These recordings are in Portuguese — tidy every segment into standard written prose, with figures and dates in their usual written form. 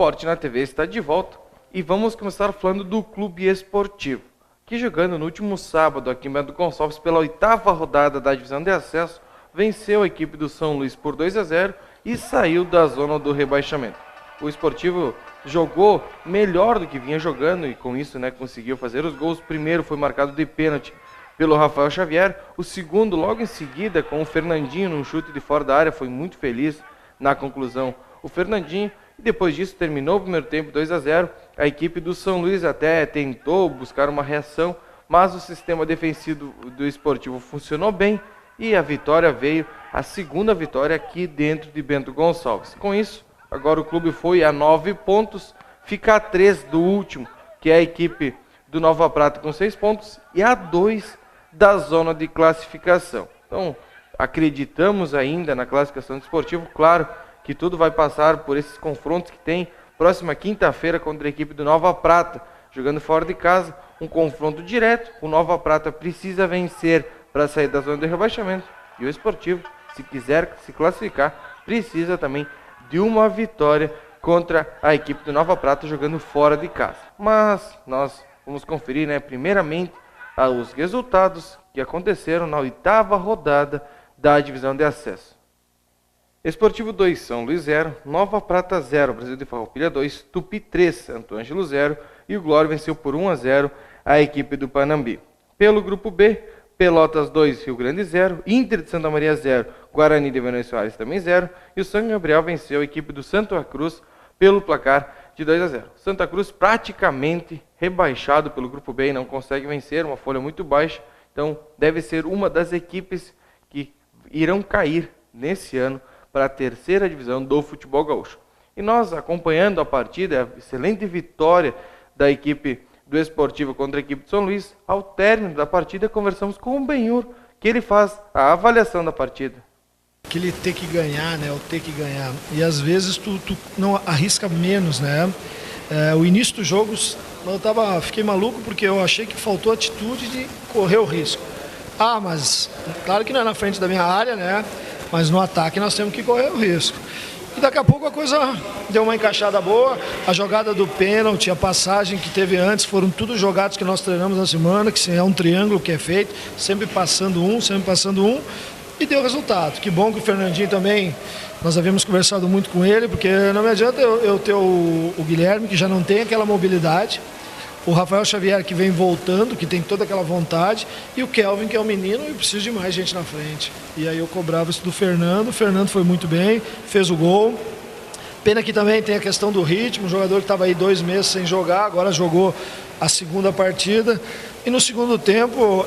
Esporte na TV está de volta e vamos começar falando do Clube Esportivo, que jogando no último sábado aqui em Bento Gonçalves pela 8ª rodada da divisão de acesso, venceu a equipe do São Luís por 2-0 e saiu da zona do rebaixamento. O Esportivo jogou melhor do que vinha jogando e com isso conseguiu fazer os gols. O primeiro foi marcado de pênalti pelo Rafael Xavier, o segundo logo em seguida com o Fernandinho num chute de fora da área, foi muito feliz na conclusão o Fernandinho, e depois disso terminou o primeiro tempo 2-0, a equipe do São Luís até tentou buscar uma reação, mas o sistema defensivo do Esportivo funcionou bem e a vitória veio, a segunda vitória aqui dentro de Bento Gonçalves. Com isso, agora o clube foi a 9 pontos, fica a 3 do último, que é a equipe do Nova Prata com 6 pontos e a 2 da zona de classificação. Então, acreditamos ainda na classificação do Esportivo, claro que tudo vai passar por esses confrontos que tem próxima quinta-feira contra a equipe do Nova Prata, jogando fora de casa, um confronto direto. O Nova Prata precisa vencer para sair da zona de rebaixamento e o Esportivo, se quiser se classificar, precisa também de uma vitória contra a equipe do Nova Prata jogando fora de casa. Mas nós vamos conferir, primeiramente, os resultados que aconteceram na 8ª rodada da divisão de acesso. Esportivo 2, São Luís 0, Nova Prata 0, Brasil de Farroupilha 2, Tupi 3, Santo Ângelo 0 e o Glória venceu por 1-0 a equipe do Panambi. Pelo grupo B, Pelotas 2, Rio Grande 0, Inter de Santa Maria 0, Guarani de Venâncio Soares também 0 e o São Gabriel venceu a equipe do Santa Cruz pelo placar de 2-0. Santa Cruz praticamente rebaixado pelo grupo B e não consegue vencer, uma folha muito baixa, então deve ser uma das equipes que irão cair nesse ano para a 3ª divisão do futebol gaúcho. E nós acompanhando a partida, a excelente vitória da equipe do Esportivo contra a equipe de São Luís, ao término da partida conversamos com o Benhur, que ele faz a avaliação da partida. Aquele ter que ganhar, o ter que ganhar. E às vezes tu não arrisca menos, o início dos jogos, fiquei maluco porque eu achei que faltou atitude de correr o risco. Mas claro que não é na frente da minha área, mas no ataque nós temos que correr o risco. E daqui a pouco a coisa deu uma encaixada boa, a jogada do pênalti, a passagem que teve antes, foram tudo jogados que nós treinamos na semana, que é um triângulo que é feito, sempre passando um, e deu resultado. Que bom que o Fernandinho também, nós havíamos conversado muito com ele, porque não me adianta eu ter o Guilherme, que já não tem aquela mobilidade, o Rafael Xavier, que vem voltando, que tem toda aquela vontade, e o Kelvin, que é um menino, e precisa de mais gente na frente. E aí eu cobrava isso do Fernando, o Fernando foi muito bem, fez o gol. Pena que também tem a questão do ritmo, o jogador que estava aí 2 meses sem jogar, agora jogou a segunda partida. E no segundo tempo,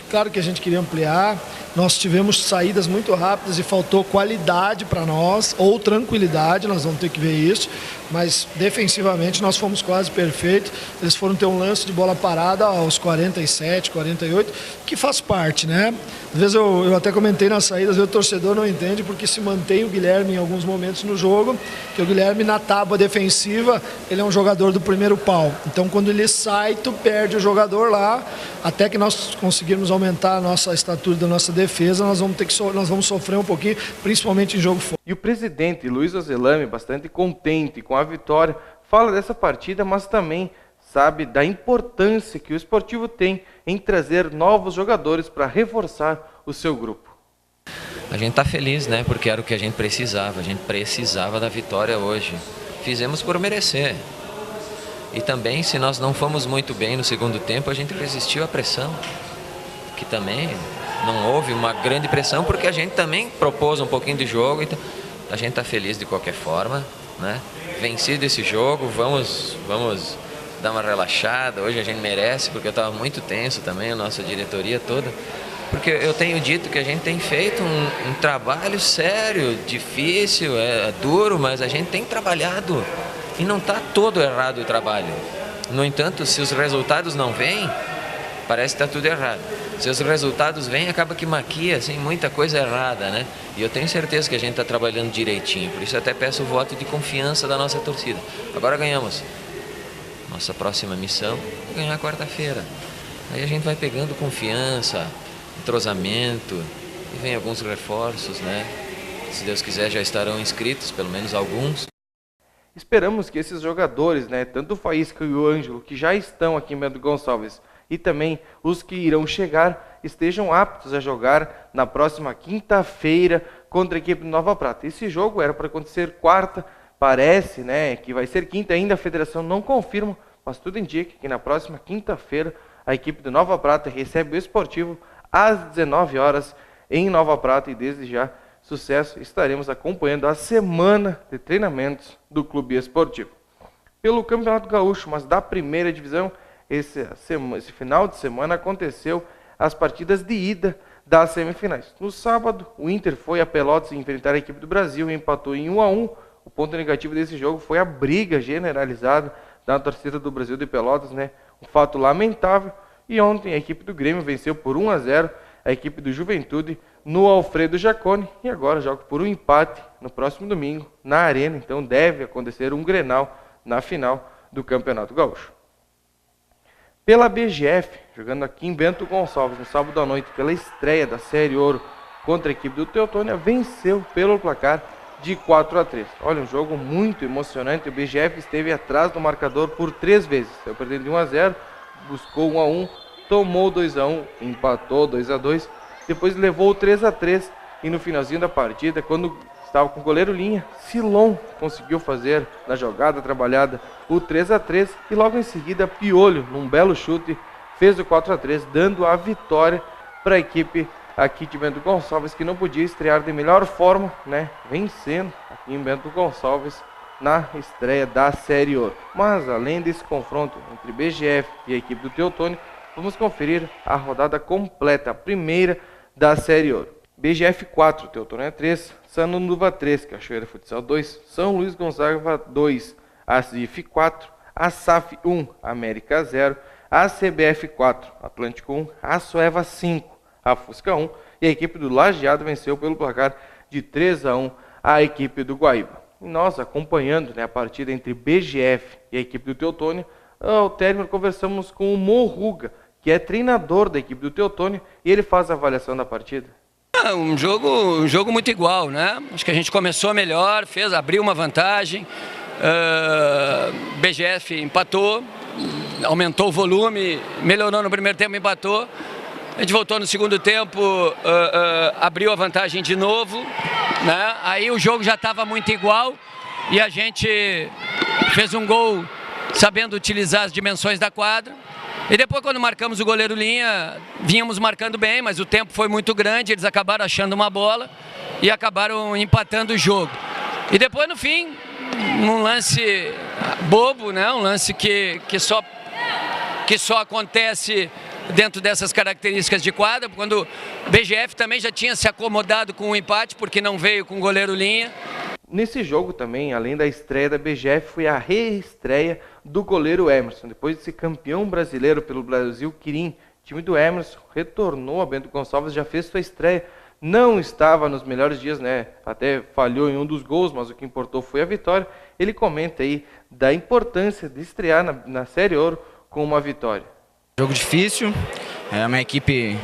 claro que a gente queria ampliar, nós tivemos saídas muito rápidas e faltou qualidade para nós, ou tranquilidade, nós vamos ter que ver isso, mas defensivamente nós fomos quase perfeitos, eles foram ter um lance de bola parada aos 47, 48, que faz parte, Às vezes eu até comentei na saída, às vezes o torcedor não entende porque se mantém o Guilherme em alguns momentos no jogo, que o Guilherme na tábua defensiva, ele é um jogador do primeiro pau, então quando ele sai, tu perde o jogador lá, até que nós conseguirmos aumentar a nossa estatura da nossa defesa, nós vamos sofrer um pouquinho, principalmente em jogo fora. E o presidente Luiz Ozelame, bastante contente com a vitória, fala dessa partida, mas também sabe da importância que o Esportivo tem em trazer novos jogadores para reforçar o seu grupo. A gente está feliz, porque era o que a gente precisava da vitória hoje. Fizemos por merecer. E também, se nós não fomos muito bem no segundo tempo, a gente resistiu à pressão, que também não houve uma grande pressão, porque a gente também propôs um pouquinho de jogo, então a gente está feliz de qualquer forma, Vencido esse jogo, vamos dar uma relaxada, hoje a gente merece, porque eu estava muito tenso também, a nossa diretoria toda, porque eu tenho dito que a gente tem feito um trabalho sério, difícil, duro, mas a gente tem trabalhado. E não está todo errado o trabalho. No entanto, se os resultados não vêm, parece que está tudo errado. Se os resultados vêm, acaba que maquia muita coisa errada, E eu tenho certeza que a gente está trabalhando direitinho. Por isso até peço o voto de confiança da nossa torcida. Agora ganhamos. Nossa próxima missão é ganhar quarta-feira. Aí a gente vai pegando confiança, entrosamento, e vem alguns reforços, Se Deus quiser, já estarão inscritos, pelo menos alguns. Esperamos que esses jogadores, né, tanto o Faísca e o Ângelo, que já estão aqui em Bento Gonçalves, e também os que irão chegar, estejam aptos a jogar na próxima quinta-feira contra a equipe do Nova Prata. Esse jogo era para acontecer quarta, parece, né, que vai ser quinta ainda, a federação não confirma, mas tudo indica que na próxima quinta-feira a equipe do Nova Prata recebe o Esportivo às 19 horas em Nova Prata, e desde já sucesso, estaremos acompanhando a semana de treinamentos do Clube Esportivo. Pelo Campeonato Gaúcho, mas da primeira divisão, esse final de semana aconteceu as partidas de ida das semifinais. No sábado, o Inter foi a Pelotas enfrentar a equipe do Brasil e empatou em 1-1. O ponto negativo desse jogo foi a briga generalizada da torcida do Brasil de Pelotas, né? Um fato lamentável. E ontem a equipe do Grêmio venceu por 1-0 a equipe do Juventude no Alfredo Jaconi, e agora joga por um empate no próximo domingo na Arena. Então deve acontecer um Grenal na final do Campeonato Gaúcho. Pela BGF, jogando aqui em Bento Gonçalves no sábado à noite pela estreia da Série Ouro contra a equipe do Teutônia, venceu pelo placar de 4-3. Olha, um jogo muito emocionante. O BGF esteve atrás do marcador por 3 vezes. Saiu perdendo de 1-0, buscou 1-1, tomou 2-1, empatou 2-2, depois levou 3-3 e no finalzinho da partida, quando estava com o goleiro linha, Silon conseguiu fazer na jogada trabalhada o 3-3 e logo em seguida Piolho, num belo chute, fez o 4-3, dando a vitória para a equipe aqui de Bento Gonçalves, que não podia estrear de melhor forma, né, vencendo aqui em Bento Gonçalves na estreia da Série Ouro. Mas além desse confronto entre BGF e a equipe do Teutônia, vamos conferir a rodada completa, a primeira da Série Ouro. BGF 4, Teutônia 3, Sananduva 3, Cachoeira Futsal 2, São Luís Gonzaga 2, Acif 4, Asaf 1, América 0, ACBF 4, Atlântico 1, Açoeva 5, a Fusca 1, e a equipe do Lajeado venceu pelo placar de 3-1 a equipe do Guaíba. E nós acompanhando, né, a partida entre BGF e a equipe do Teutônia, ao término conversamos com o Morruga, que é treinador da equipe do Teutônia, e ele faz a avaliação da partida. Um jogo muito igual, né? Acho que a gente começou melhor, abriu uma vantagem, BGF empatou, aumentou o volume, melhorou no primeiro tempo, empatou. A gente voltou no segundo tempo, abriu a vantagem de novo, né? Aí o jogo já estava muito igual e a gente fez um gol sabendo utilizar as dimensões da quadra. E depois, quando marcamos o goleiro linha, vínhamos marcando bem, mas o tempo foi muito grande, eles acabaram achando uma bola e acabaram empatando o jogo. E depois, no fim, um lance bobo, né? Um lance que só acontece dentro dessas características de quadra, quando o BGF também já tinha se acomodado com o empate, porque não veio com o goleiro linha. Nesse jogo também, além da estreia da BGF, foi a reestreia do goleiro Emerson. Depois de ser campeão brasileiro pelo Brasil Quirim, o time do Emerson retornou a Bento Gonçalves, já fez sua estreia. Não estava nos melhores dias, né? Até falhou em um dos gols, mas o que importou foi a vitória. Ele comenta aí da importância de estrear na Série Ouro com uma vitória. Jogo difícil, é uma equipe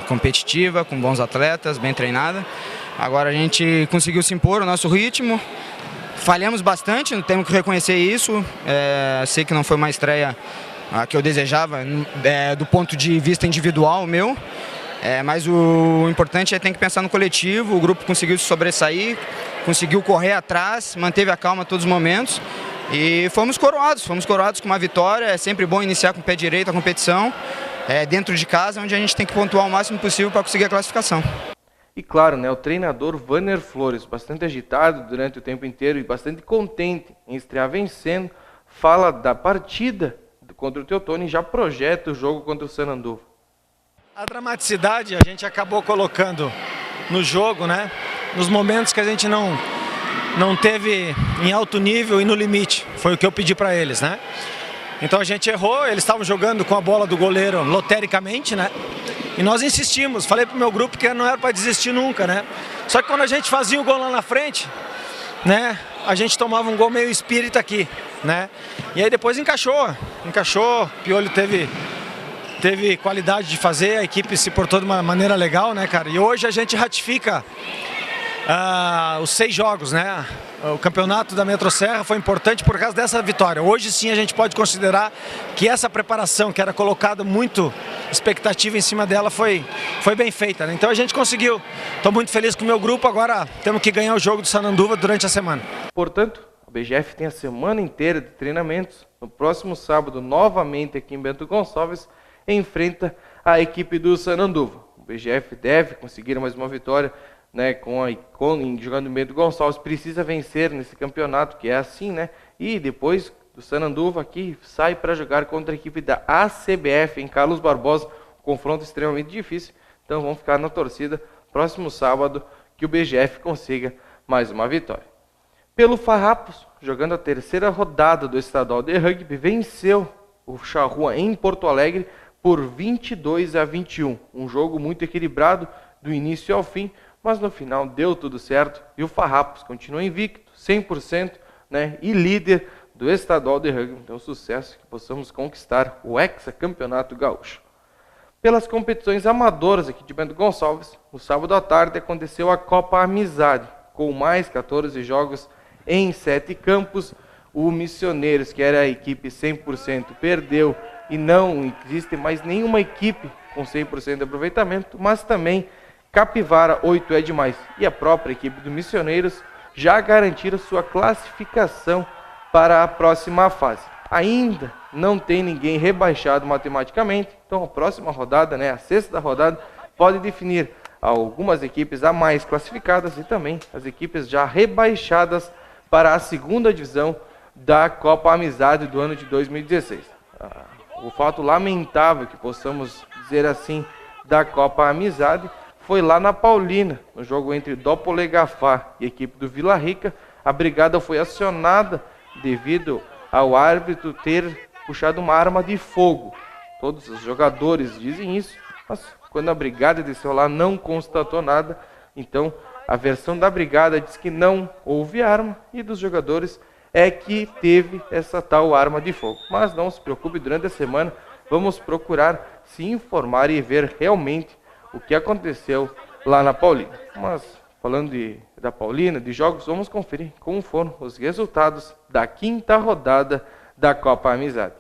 competitiva, com bons atletas, bem treinada. Agora a gente conseguiu se impor o nosso ritmo, falhamos bastante, temos que reconhecer isso. Sei que não foi uma estreia que eu desejava do ponto de vista individual meu, mas o importante é ter que pensar no coletivo. O grupo conseguiu se sobressair, conseguiu correr atrás, manteve a calma todos os momentos e fomos coroados com uma vitória. É sempre bom iniciar com o pé direito a competição, dentro de casa, onde a gente tem que pontuar o máximo possível para conseguir a classificação. E claro, né, o treinador Vanner Flores, bastante agitado durante o tempo inteiro e bastante contente em estrear vencendo, fala da partida contra o Teutônia e já projeta o jogo contra o Sananduva. A dramaticidade a gente acabou colocando no jogo, né, nos momentos que a gente não teve em alto nível e no limite. Foi o que eu pedi para eles, né? Então a gente errou, eles estavam jogando com a bola do goleiro lotericamente, né? E nós insistimos, falei pro meu grupo que não era para desistir nunca, né? Só que quando a gente fazia o gol lá na frente, né? A gente tomava um gol meio espírita aqui, né? E aí depois encaixou, Piolho teve qualidade de fazer, a equipe se portou de uma maneira legal, né, cara? E hoje a gente ratifica os 6 jogos, né? O campeonato da Metro Serra foi importante por causa dessa vitória. Hoje sim a gente pode considerar que essa preparação, que era colocada muito expectativa em cima dela, foi bem feita, né? Então a gente conseguiu. Estou muito feliz com o meu grupo, agora temos que ganhar o jogo do Sananduva durante a semana. Portanto, o BGF tem a semana inteira de treinamentos. No próximo sábado, novamente aqui em Bento Gonçalves, enfrenta a equipe do Sananduva. O BGF deve conseguir mais uma vitória, né, jogando em Bento Gonçalves. Precisa vencer nesse campeonato, que é assim, né? E depois do Sananduva aqui sai para jogar contra a equipe da ACBF em Carlos Barbosa. Um confronto extremamente difícil. Então vamos ficar na torcida próximo sábado que o BGF consiga mais uma vitória. Pelo Farrapos, jogando a terceira rodada do estadual de rugby, venceu o Charrua em Porto Alegre por 22-21. Um jogo muito equilibrado do início ao fim, mas no final deu tudo certo e o Farrapos continua invicto, 100%, né, e líder do estadual de rugby. Então, sucesso, que possamos conquistar o hexacampeonato gaúcho. Pelas competições amadoras aqui de Bento Gonçalves, no sábado à tarde aconteceu a Copa Amizade, com mais 14 jogos em 7 campos. O Missioneiros, que era a equipe 100%, perdeu e não existe mais nenhuma equipe com 100% de aproveitamento, mas também Capivara 8 é demais e a própria equipe do Missioneiros já garantiram sua classificação para a próxima fase. Ainda não tem ninguém rebaixado matematicamente, então a próxima rodada, né, a sexta rodada, pode definir algumas equipes a mais classificadas e também as equipes já rebaixadas para a segunda divisão da Copa Amizade do ano de 2016. O fato lamentável, que possamos dizer assim, da Copa Amizade foi lá na Paulina, no jogo entre Dopolegafá e a equipe do Vila Rica. A brigada foi acionada devido ao árbitro ter puxado uma arma de fogo. Todos os jogadores dizem isso, mas quando a brigada desceu lá não constatou nada. Então a versão da brigada diz que não houve arma e dos jogadores é que teve essa tal arma de fogo. Mas não se preocupe, durante a semana vamos procurar se informar e ver realmente o que aconteceu lá na Paulina. Mas falando da Paulina, de jogos, vamos conferir como foram os resultados da quinta rodada da Copa Amizade.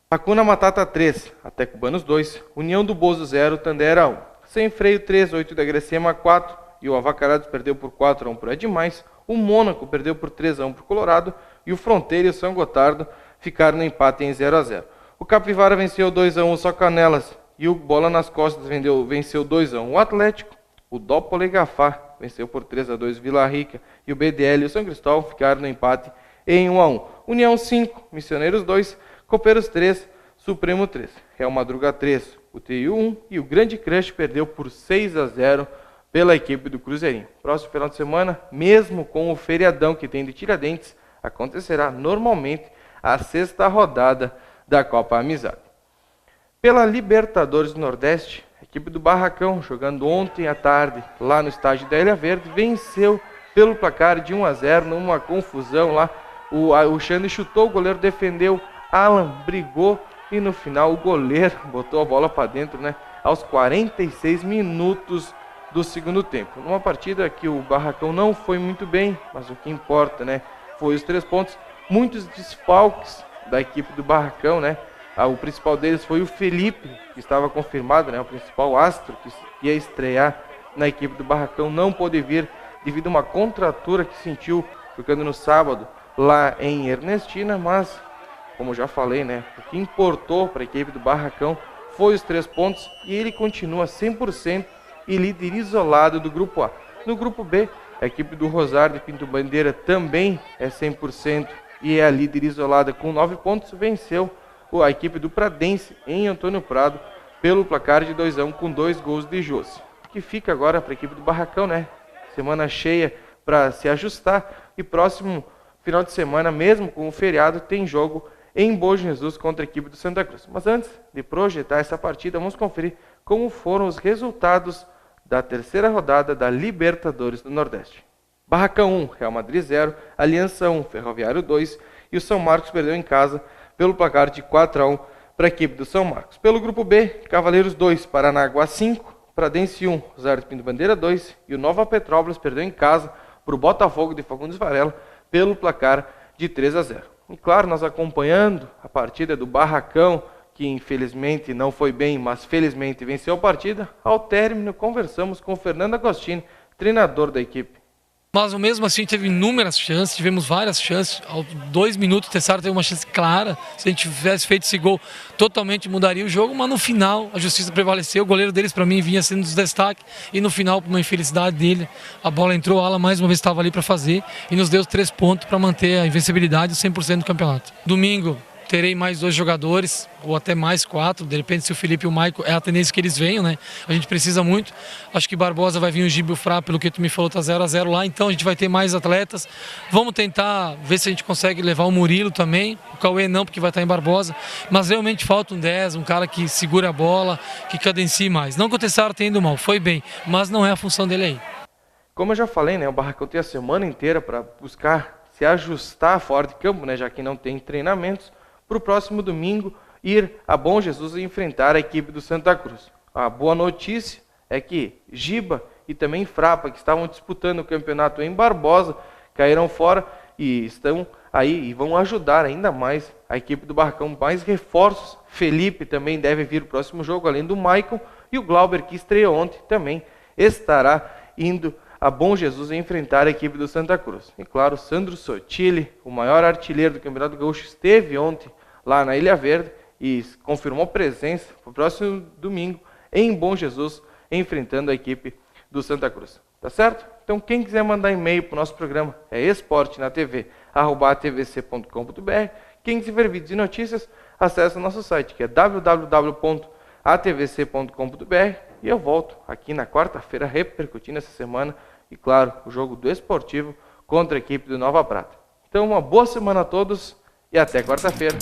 Hakuna Matata 3, Até Cubanos 2, União do Bozo 0, Tandera 1. Sem Freio 3, 8 da Grecema 4 e o Avacarados perdeu por 4-1 por Edmais. O Mônaco perdeu por 3-1 por Colorado e o Fronteira e o São Gotardo ficaram no empate em 0-0. O Capivara venceu 2-1 o Socanelas e o Bola nas Costas venceu 2-1 o Atlético. O Dopolegafá venceu por 3-2 Vila Rica e o BDL e o São Cristóvão ficaram no empate em 1-1. União 5, Missioneiros 2, Copeiros 3, Supremo 3. Real Madruga 3, o TIU 1 e o Grande Crush perdeu por 6-0 pela equipe do Cruzeirinho. Próximo final de semana, mesmo com o feriadão que tem de Tiradentes, acontecerá normalmente a sexta rodada da Copa Amizade. Pela Libertadores do Nordeste, a equipe do Barracão, jogando ontem à tarde lá no estádio da Ilha Verde, venceu pelo placar de 1-0 numa confusão lá. O Xande chutou, o goleiro defendeu, Alan brigou e no final o goleiro botou a bola para dentro, né, aos 46 minutos do segundo tempo. Numa partida que o Barracão não foi muito bem, mas o que importa, né, foi os 3 pontos. Muitos desfalques da equipe do Barracão, né? O principal deles foi o Felipe, que estava confirmado, né, o principal astro que ia estrear na equipe do Barracão, não pôde vir devido a uma contratura que sentiu jogando no sábado lá em Ernestina, mas como já falei, né, o que importou para a equipe do Barracão foi os 3 pontos e ele continua 100% e líder isolado do grupo A. No grupo B, a equipe do Rosário de Pinto Bandeira também é 100% e é a líder isolada com 9 pontos, venceu a equipe do Pradense em Antônio Prado pelo placar de 2-1 com 2 gols de José. O que fica agora para a equipe do Barracão, né? Semana cheia para se ajustar e próximo final de semana, mesmo com o feriado, tem jogo em Bom Jesus contra a equipe do Santa Cruz. Mas antes de projetar essa partida, vamos conferir como foram os resultados da terceira rodada da Libertadores do Nordeste. Barracão 1, Real Madrid 0, Aliança 1, Ferroviário 2 e o São Marcos perdeu em casa pelo placar de 4-1 para a equipe do São Marcos. Pelo grupo B, Cavaleiros 2, Paranaguá 5, Pradense 1, 0 de Pinto Bandeira 2 e o Nova Petrópolis perdeu em casa para o Botafogo de Fagundes Varela pelo placar de 3-0. E claro, nós acompanhando a partida do Barracão, que infelizmente não foi bem, mas felizmente venceu a partida, ao término conversamos com o Fernando Agostini, treinador da equipe. Mas mesmo assim teve inúmeras chances, tivemos várias chances. Aos 2 minutos o Tessaro teve uma chance clara. Se a gente tivesse feito esse gol, totalmente mudaria o jogo. Mas no final a justiça prevaleceu. O goleiro deles para mim vinha sendo dos destaques. E no final, por uma infelicidade dele, a bola entrou, o Ala mais uma vez estava ali para fazer. E nos deu 3 pontos para manter a invencibilidade e 100% do campeonato. Domingo terei mais 2 jogadores, ou até mais 4, de repente se o Felipe e o Maico, é a tendência que eles venham, né? A gente precisa muito. Acho que Barbosa vai vir o Gibe e o Frá, pelo que tu me falou, tá 0-0 lá, então a gente vai ter mais atletas. Vamos tentar ver se a gente consegue levar o Murilo também, o Cauê não, porque vai estar em Barbosa, mas realmente falta um 10, um cara que segura a bola, que cadencie mais. Não que o Tessaro tenha ido mal, foi bem, mas não é a função dele aí. Como eu já falei, né, o Barracão tem a semana inteira para buscar se ajustar fora de campo, né, já que não tem treinamentos, para o próximo domingo ir a Bom Jesus e enfrentar a equipe do Santa Cruz. A boa notícia é que Giba e também Frapa, que estavam disputando o campeonato em Barbosa, caíram fora e estão aí e vão ajudar ainda mais a equipe do Barracão. Mais reforços, Felipe também deve vir o próximo jogo, além do Maicon, e o Glauber, que estreou ontem, também estará indo a Bom Jesus enfrentar a equipe do Santa Cruz. E claro, Sandro Sotile, o maior artilheiro do Campeonato Gaúcho, esteve ontem lá na Ilha Verde e confirmou presença para o próximo domingo em Bom Jesus, enfrentando a equipe do Santa Cruz. Tá certo? Então quem quiser mandar e-mail para o nosso programa é esportenatv@atvc.com.br. Quem quiser ver vídeos e notícias, acesse o nosso site, que é www.atvc.com.br. E eu volto aqui na quarta-feira repercutindo essa semana e, claro, o jogo do Esportivo contra a equipe do Nova Prata. Então, uma boa semana a todos e até quarta-feira.